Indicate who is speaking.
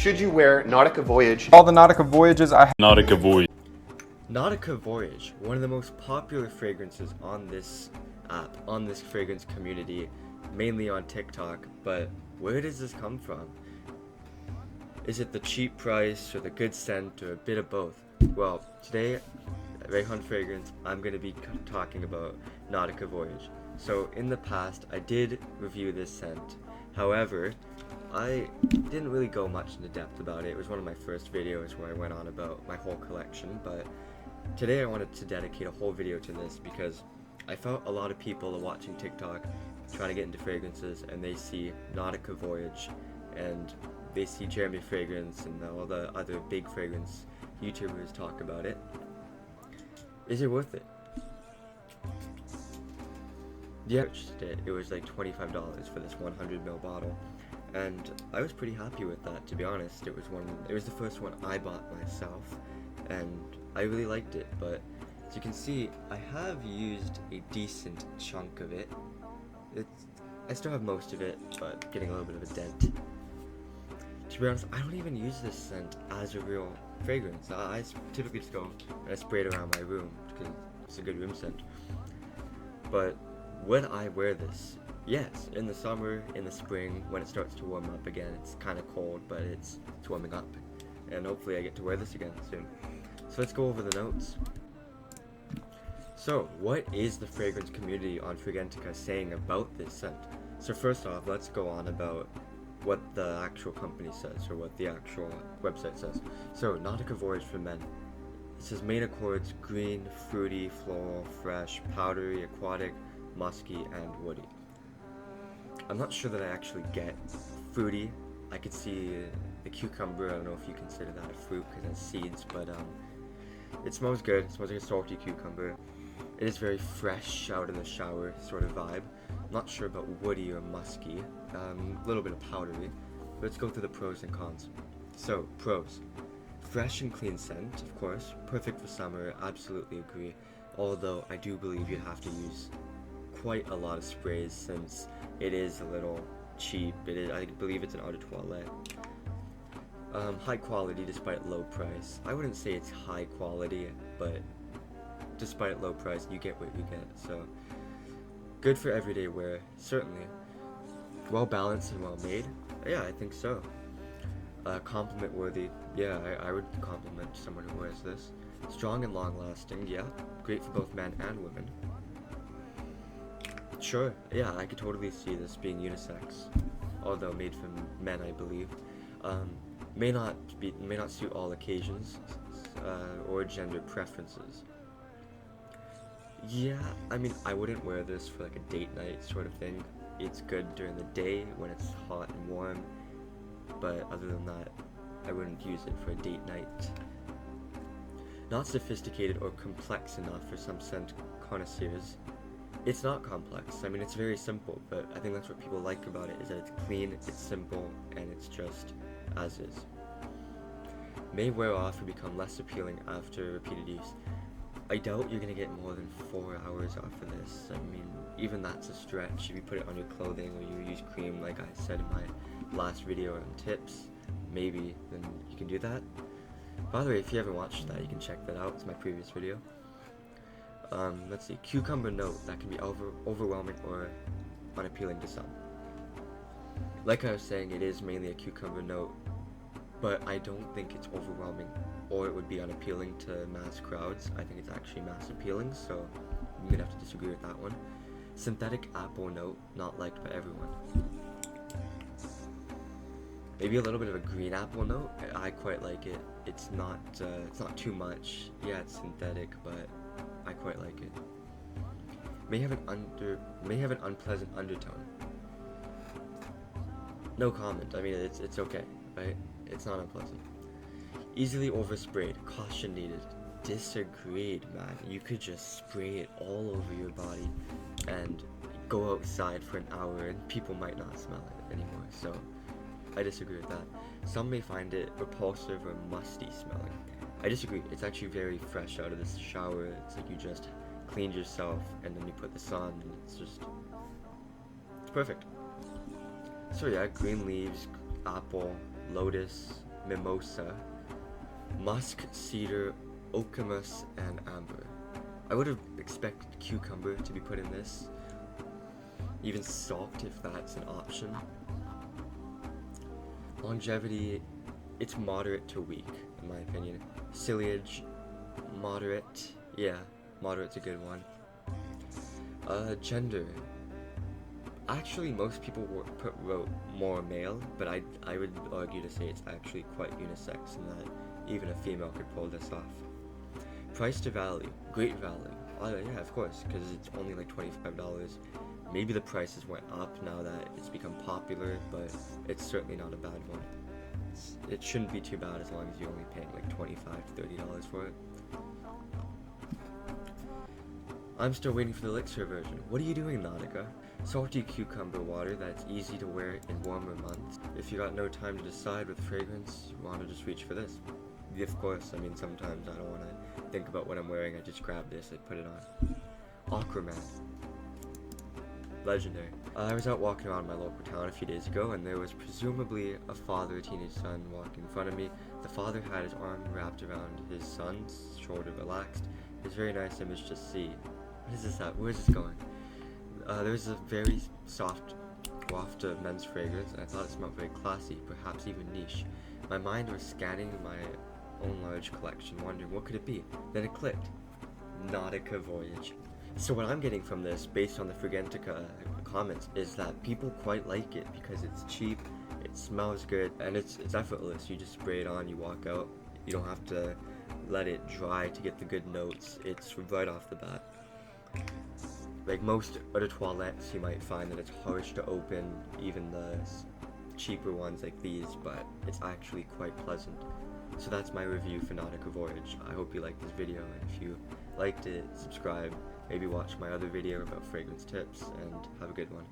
Speaker 1: should you wear Nautica Voyage?
Speaker 2: All the Nautica Voyages I have.
Speaker 3: Nautica Voyage.
Speaker 4: Nautica Voyage, one of the most popular fragrances on this app, on this fragrance community, mainly on TikTok, but where does this come from? Is it the cheap price, or the good scent, or a bit of both? Well, today at Rayhan Fragrance, I'm going to be talking about Nautica Voyage. So in the past, I did review this scent. However, I didn't really go much into depth about it. It was one of my first videos where I went on about my whole collection, but today I wanted to dedicate a whole video to this because I felt a lot of people are watching TikTok trying to get into fragrances, and they see Nautica Voyage and they see Jeremy Fragrance and all the other big fragrance YouTubers talk about it. Is it worth it? Yeah, it was like $25 for this 100ml bottle, and I was pretty happy with that, to be honest. It was the first one I bought myself, and I really liked it. But as you can see, I have used a decent chunk of it. I still have most of it, but getting a little bit of a dent. To be honest, I don't even use this scent as a real fragrance. I typically just go and I spray it around my room because it's a good room scent. But would I wear this? Yes, in the summer, in the spring, when it starts to warm up again. It's kind of cold, but it's warming up, and hopefully I get to wear this again soon. So let's go over the notes. So, what is the fragrance community on Fragrantica saying about this scent? So first off, let's go on about what the actual company says, or what the actual website says. So, Nautica Voyage for men. It says main accords: green, fruity, floral, fresh, powdery, aquatic, musky, and woody. I'm not sure that I actually get fruity. I could see the cucumber. I don't know if you consider that a fruit because it has seeds, but it smells good. It smells like a salty cucumber. It is very fresh, out in the shower sort of vibe. I'm not sure about woody or musky. A little bit of powdery. Let's go through the pros and cons. So, pros. Fresh and clean scent, of course. Perfect for summer, absolutely agree. Although, I do believe you'd have to use quite a lot of sprays since it is a little cheap. I believe it's an eau de toilette. High quality despite low price. I wouldn't say it's high quality, but despite low price, you get what you get. So, good for everyday wear, certainly. Well balanced and well made. Yeah, I think so. Compliment worthy. Yeah, I would compliment someone who wears this. Strong and long lasting. Yeah, great for both men and women. Sure, yeah, I could totally see this being unisex, although made for men, I believe. May not suit all occasions or gender preferences. Yeah, I mean, I wouldn't wear this for like a date night sort of thing. It's good during the day when it's hot and warm, but other than that, I wouldn't use it for a date night. Not sophisticated or complex enough for some scent connoisseurs. It's not complex. I mean, it's very simple, but I think that's what people like about it, is that it's clean, it's simple, and it's just as is. May wear off or become less appealing after repeated use. I doubt you're going to get more than 4 hours off of this. I mean, even that's a stretch. If you put it on your clothing or you use cream, like I said in my last video on tips, maybe then you can do that. By the way, if you haven't watched that, you can check that out. It's my previous video. Let's see, cucumber note that can be overwhelming or unappealing to some. Like I was saying, it is mainly a cucumber note, but I don't think it's overwhelming or it would be unappealing to mass crowds. I think it's actually mass appealing, so I'm gonna have to disagree with that one. Synthetic apple note, not liked by everyone. Maybe a little bit of a green apple note. I quite like it. It's not too much. Yeah, it's synthetic, but I quite like it. May have an unpleasant undertone. No comment. I mean, it's okay, right? It's not unpleasant. Easily oversprayed. Caution needed. Disagreed, man. You could just spray it all over your body and go outside for an hour and people might not smell it anymore. So I disagree with that. Some may find it repulsive or musty smelling. I disagree. It's actually very fresh out of this shower. It's like you just cleaned yourself and then you put this on and it's perfect. So yeah, green leaves, apple, lotus, mimosa, musk, cedar, okemos, and amber. I would have expected cucumber to be put in this, even salt if that's an option. Longevity, it's moderate to weak in my opinion. Ciliage, moderate, yeah, moderate's a good one. Gender, actually most people wrote more male, but I would argue to say it's actually quite unisex in that even a female could pull this off. Price to value, great value. Yeah, of course, because it's only like $25. Maybe the prices went up now that it's become popular, but it's certainly not a bad one. It shouldn't be too bad as long as you're only paying like $25 to $30 for it. I'm still waiting for the elixir version. What are you doing, Nautica? Salty cucumber water that's easy to wear in warmer months. If you got no time to decide with fragrance, you want to just reach for this. Of course, I mean sometimes I don't want to think about what I'm wearing, I just grab this, I put it on. Aquaman. Legendary. I was out walking around my local town a few days ago, and there was presumably a father, teenage son walking in front of me. The father had his arm wrapped around his son's shoulder, relaxed. It was a very nice image to see. What is this at? Where is this going? There was a very soft waft of men's fragrance, and I thought it smelled very classy, perhaps even niche. My mind was scanning my own large collection, wondering what could it be. Then it clicked. Nautica Voyage. So what I'm getting from this, based on the Fregentica comments, is that people quite like it because it's cheap, it smells good, and it's effortless. You just spray it on, you walk out. You don't have to let it dry to get the good notes. It's right off the bat. Like most eau de toilettes, you might find that it's harsh to open, even the cheaper ones like these, but it's actually quite pleasant. So that's my review for Nautica Voyage. I hope you liked this video, and if you liked it, subscribe, maybe watch my other video about fragrance tips, and have a good one.